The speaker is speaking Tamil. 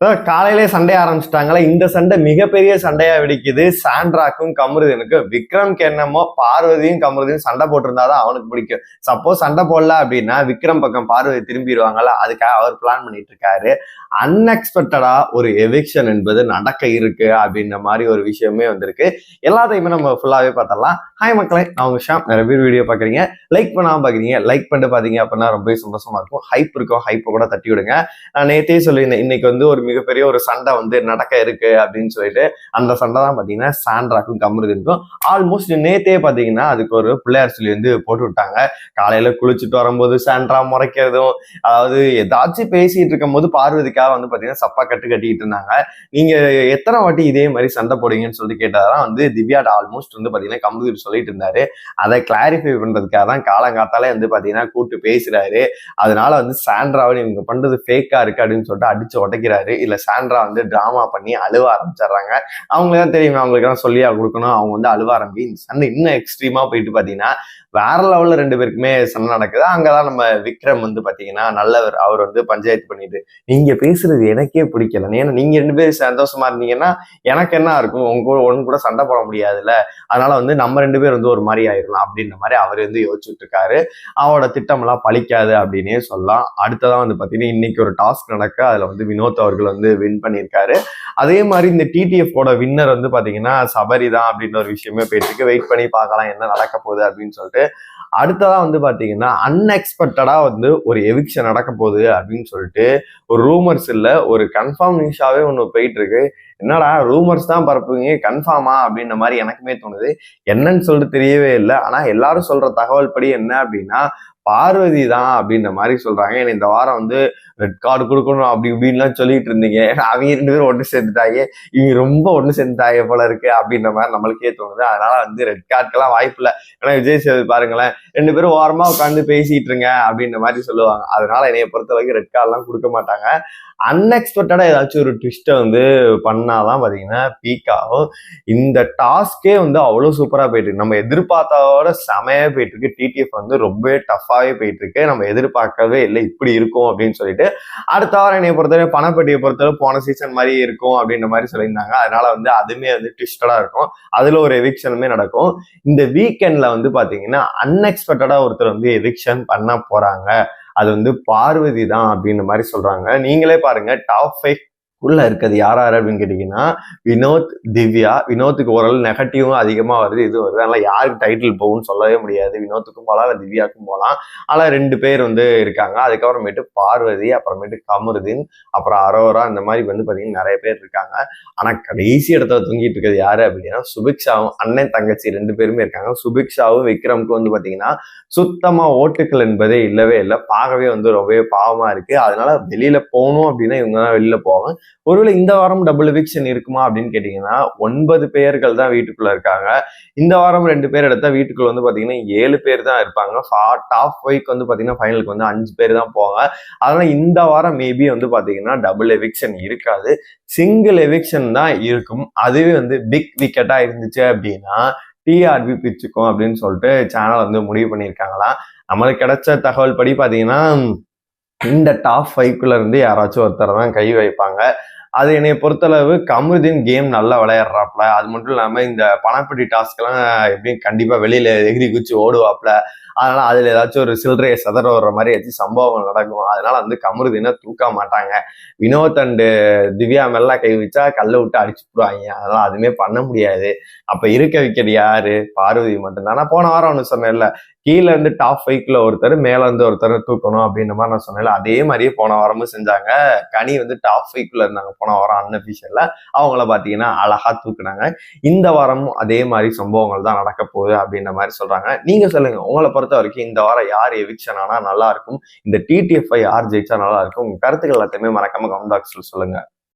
காலையிலே சண்டை ஆரம்பிச்சிட்டாங்களா? இந்த சண்டை மிகப்பெரிய சண்டையா வெடிக்குது. சாண்ட்ராக்கும் கமருதீனுக்கும். விக்ரம்க்கு என்னமோ பார்வதியும் கமருதீனும் சண்டை போட்டிருந்தாதான் அவனுக்கு பிடிக்கும். சப்போஸ் சண்டை போடல அப்படின்னா விக்ரம் பக்கம் பார்வதி திரும்பிடுவாங்கல்ல, அதுக்காக அவர் பிளான் பண்ணிட்டு இருக்காரு. அன்எக்ஸ்பெக்டடா ஒரு எவிக்ஷன் என்பது நடக்க இருக்கு அப்படின்ற மாதிரி ஒரு விஷயமே வந்திருக்கு. எல்லாத்தையுமே நம்ம ஃபுல்லாவே பார்த்தலாம். ஹாய் மக்களே, நான் உங்க ஷாம். நிறைய பேர் வீடியோ பாக்குறீங்க, லைக் பண்ணாம பாக்குறீங்க. லைக் பண்ணிட்டு பாத்தீங்க அப்படின்னா ரொம்ப சந்தோஷமா இருக்கும். ஹைப் இருக்கும், ஹைப்பை கூட தட்டி விடுங்க. நான் நேற்றே சொல்லியிருந்தேன், இன்னைக்கு வந்து ஒரு மிகப்பெரிய ஒரு சண்டை வந்து நடக்க இருக்கு அப்படின்னு சொல்லிட்டு. அந்த சண்டை தான் பாத்தீங்கன்னா சாண்ட்ராக்கும் கமருதீனுக்கும். ஆல்மோஸ்ட் நேத்தே பாத்தீங்கன்னா அதுக்கு ஒரு பிள்ளையார் சொல்லி வந்து போட்டு விட்டாங்க. காலையில குளிச்சுட்டு வரும்போது சாண்ட்ரா முறைக்கிறதும், அதாவது ஏதாச்சும் பேசிட்டு இருக்கும் போது பார்வதிக்காக வந்து பாத்தீங்கன்னா சப்பா கட்டிக்கிட்டு இருந்தாங்க. நீங்க எத்தனை வாட்டி இதே மாதிரி சண்டை போடுவீங்கன்னு சொல்லிட்டு கேட்டாதான் வந்து திவ்யாட்ட ஆல்மோஸ்ட் வந்து பாத்தீங்கன்னா கமருதீன் சொல்லிட்டு இருந்தாரு. அதை கிளாரிஃபை பண்றதுக்காக தான் காலங்காத்தாலே வந்து பாத்தீங்கன்னா கூப்பிட்டு பேசுறாரு. அதனால வந்து சாண்ட்ராவை இவங்க பண்றது ஃபேக்கா இருக்கு அப்படின்னு சொல்லிட்டு அடிச்சு உடைக்கிறாரு. இல்ல சாண்ட்ரா வந்து டிராமா பண்ணி அழுவ ஆரம்பிச்சிடுறாங்க. அவங்களுக்கு தான் தெரியுமே, அவங்களுக்கு தான் சொல்லியா கொடுக்கணும். அவங்க வந்து அழுவ ஆரம்பி இந்த சண்டை இன்னும் எக்ஸ்ட்ரீமா போயிட்டு பாத்தீங்கன்னா வேற லெவல்ல ரெண்டு பேருக்குமே சண்டை நடக்குது. அங்கதான் நம்ம விக்ரம் வந்து பாத்தீங்கன்னா நல்லவர். அவர் வந்து பஞ்சாயத்து பண்ணிட்டு, நீங்க பேசுறது எனக்கே பிடிக்கல, ஏன்னா நீங்க ரெண்டு பேரும் சந்தோஷமா இருந்தீங்கன்னா எனக்கு என்ன இருக்கும், உங்க கூட சண்டை போட முடியாதுல்ல, அதனால வந்து நம்ம ரெண்டு பேர் வந்து ஒரு மாதிரி ஆயிடலாம் அப்படின்ற மாதிரி அவர் வந்து யோசிச்சுட்டு இருக்காரு. அவரோட திட்டம் எல்லாம் பழிக்காது அப்படின்னே சொல்லலாம். அடுத்ததான் வந்து பாத்தீங்கன்னா இன்னைக்கு ஒரு டாஸ்க் நடக்க, அதுல வந்து வினோத் அவர்கள் வந்து வின் பண்ணியிருக்காரு. அதே மாதிரி இந்த டிடிஎஃப் வின்னர் வந்து பாத்தீங்கன்னா சபரி தான் அப்படின்ற ஒரு விஷயமே போயிட்டு இருக்கு. வெயிட் பண்ணி பார்க்கலாம் என்ன நடக்க போகுது அப்படின்னு சொல்லிட்டு. அடுத்ததான் வந்து பாத்தீங்கன்னா அன்எக்ஸ்பெக்டடா வந்து ஒரு எவிக்ஷன் நடக்க போகுது அப்படின்னு சொல்லிட்டு ஒரு ரூமர்ஸ் இல்ல, ஒரு கன்ஃபார்ம் நியூஸாவே ஒண்ணு போயிட்டு இருக்கு. என்னடா ரூமர்ஸ் தான் பரப்புவீங்க, கன்ஃபார்மா அப்படின்ற மாதிரி எனக்குமே தோணுது. என்னன்னு சொல்லிட்டு தெரியவே இல்லை. ஆனா எல்லாரும் சொல்ற தகவல் படி என்ன அப்படின்னா பார்வதி தான் அப்படின்ற மாதிரி சொல்றாங்க. ஏன்னா இந்த வாரம் வந்து ரெட் கார்டு கொடுக்கணும் அப்படி இப்படின்லாம் சொல்லிட்டு இருந்தீங்க. அவங்க ரெண்டு பேரும் ஒன்று சேர்ந்துட்டாங்க, இவங்க ரொம்ப ஒன்று சேர்ந்துட்டாங்க போல இருக்கு அப்படின்ற மாதிரி நம்மளுக்கே தோணுது. அதனால வந்து ரெட் கார்டுக்கெல்லாம் வாய்ப்பு இல்லை. ஏன்னா விஜய் சேது பாருங்களேன், ரெண்டு பேரும் ஓரமா உட்காந்து பேசிட்டு இருங்க அப்படின்ற மாதிரி சொல்லுவாங்க. அதனால என்னைய பொறுத்த வரைக்கும் ரெட் கார்டுலாம் கொடுக்க மாட்டாங்க. அன்எக்ஸ்பெக்டடா ஏதாச்சும் ஒரு ட்விஸ்ட்டை வந்து பண்ணாதான் பாத்தீங்கன்னா பீக் ஆகும். இந்த டாஸ்கே வந்து அவ்வளவு சூப்பரா போயிட்டு இருக்கு. நம்ம எதிர்பார்த்ததோட செமையா போயிட்டு இருக்கு. டிடிஎஃப் வந்து ரொம்ப டஃபாவே போயிட்டு இருக்கு. நம்ம எதிர்பார்க்கவே இல்லை இப்படி இருக்கும் அப்படின்னு சொல்லிட்டு. அடுத்த வாரம் என்னைய பொறுத்தவரை பணப்பட்டியை பொறுத்தவரை போன சீசன் மாதிரி இருக்கும் அப்படின்ற மாதிரி சொல்லியிருந்தாங்க. அதனால வந்து அதுமே வந்து ட்விஸ்டடா இருக்கும். அதுல ஒரு எவிக்ஷனுமே நடக்கும். இந்த வீக்கெண்ட்ல வந்து பாத்தீங்கன்னா அன்எக்ஸ்பெக்டடா ஒருத்தர் வந்து எவிக்ஷன் பண்ண போறாங்க. அது வந்து பார்வதி தான் அப்படின்ற மாதிரி சொல்றாங்க. நீங்களே பாருங்க, டாப் 5 உள்ள இருக்கிறது யார் அப்படின்னு கேட்டீங்கன்னா வினோத், திவ்யா. வினோத்துக்கு ஓரளவு நெகட்டிவும் அதிகமா வருது, இது வருது. அதனால யாருக்கு டைட்டில் போகும்னு சொல்லவே முடியாது. வினோத்துக்கும் போகலாம், இல்லை திவ்யாவுக்கும் போகலாம். ஆனா ரெண்டு பேர் வந்து இருக்காங்க. அதுக்கப்புறமேட்டு பார்வதி, அப்புறமேட்டு கமருதீன், அப்புறம் அரோரா, இந்த மாதிரி வந்து பாத்தீங்கன்னா நிறைய பேர் இருக்காங்க. ஆனா கடைசி இடத்துல தூங்கிட்டு இருக்கிறது யாரு அப்படின்னா சுபிக்ஷாவும். அண்ணன் தங்கச்சி ரெண்டு பேருமே இருக்காங்க. சுபிக்ஷாவும் விக்ரமுக்கும் வந்து பாத்தீங்கன்னா சுத்தமா ஓட்டுக்கள் என்பதே இல்லவே இல்லை. பார்க்கவே வந்து ரொம்பவே பாவமா இருக்கு. அதனால வெளியில போகணும் அப்படின்னா இவங்க தான் வெளியில போவாங்க. ஒருவேளை இந்த வாரம் டபுள் எவிக்ஷன் இருக்குமா அப்படின்னு கேட்டீங்கன்னா 9 பேர்கள் தான் வீட்டுக்குள்ள இருக்காங்க. இந்த வாரம் 2 பேர் எடுத்தா வீட்டுக்குள்ள வந்து பாத்தீங்கன்னா 7 பேர் தான் இருப்பாங்க. டாப் 5 வந்து பாத்தீங்கன்னா ஃபைனலுக்கு வந்து 5 பேர் தான் போவாங்க. அதனால இந்த வாரம் மேபி வந்து பாத்தீங்கன்னா டபுள் எவிக்ஷன் இருக்காது, சிங்கிள் எவிக்ஷன் தான் இருக்கும். அதுவே வந்து பிக் விக்கெட்டா இருந்துச்சு அப்படின்னா டிஆர்பி பிச்சுக்கும் அப்படின்னு சொல்லிட்டு சேனல் வந்து முடிவு பண்ணியிருக்காங்களாம். நம்மளுக்கு கிடைச்ச தகவல் படி பாத்தீங்கன்னா இந்த டாப் 5 இருந்து யாராச்சும் ஒருத்தர் தான் கை வைப்பாங்க. அது என்னைய பொறுத்தளவு கமருதீன் கேம் நல்லா விளையாடுறாப்ல. அது மட்டும் இல்லாம இந்த பணப்பட்டி டாஸ்க் எல்லாம் எப்படியும் கண்டிப்பா வெளியில எகிரி குச்சி ஓடுவாப்ல. அதனால அதுல ஏதாச்சும் ஒரு சில்லறைய சதற வர்ற மாதிரி ஏதாச்சும் சம்பவங்கள் நடக்கும். அதனால வந்து கமருதீனை தூக்க மாட்டாங்க. வினோத் அண்ட் திவ்யா மேலாம் கை வச்சா கல்லை விட்டு அடிச்சு போடுவாங்க. அதனால அதுவுமே பண்ண முடியாது. அப்ப இருக்க வைக்கிறது யாரு? பார்வதி மட்டும்தான். ஆனா போன வாரம் ஒண்ணு சொன்னேன்ல, கீழே இருந்து டாப் 5 ஒருத்தர், மேல இருந்து ஒருத்தர் தூக்கணும் அப்படின்ற மாதிரி நான் சொன்னேன்ல, அதே மாதிரியே போன வாரமும் செஞ்சாங்க. கனி வந்து டாப் 5 இருந்தாங்க போன வாரம் அன்அபிஷியல்ல. அவங்கள பாத்தீங்கன்னா அழகா தூக்குனாங்க. இந்த வாரமும் அதே மாதிரி சம்பவங்கள் தான் நடக்க போகுது அப்படின்ற மாதிரி சொல்றாங்க. நீங்க சொல்லுங்க, உங்களை பொறுத்த வரைக்கும் இந்த வாரம் யார் எவிக்ஷன் ஆனா நல்லா இருக்கும், இந்த டிடிஎஃப் யார் ஜெயிச்சா நல்லா இருக்கும்? உங்க கருத்துக்கள் எல்லாத்தையுமே மறக்காம கமெண்ட் பாக்ஸ்ல சொல்லுங்க.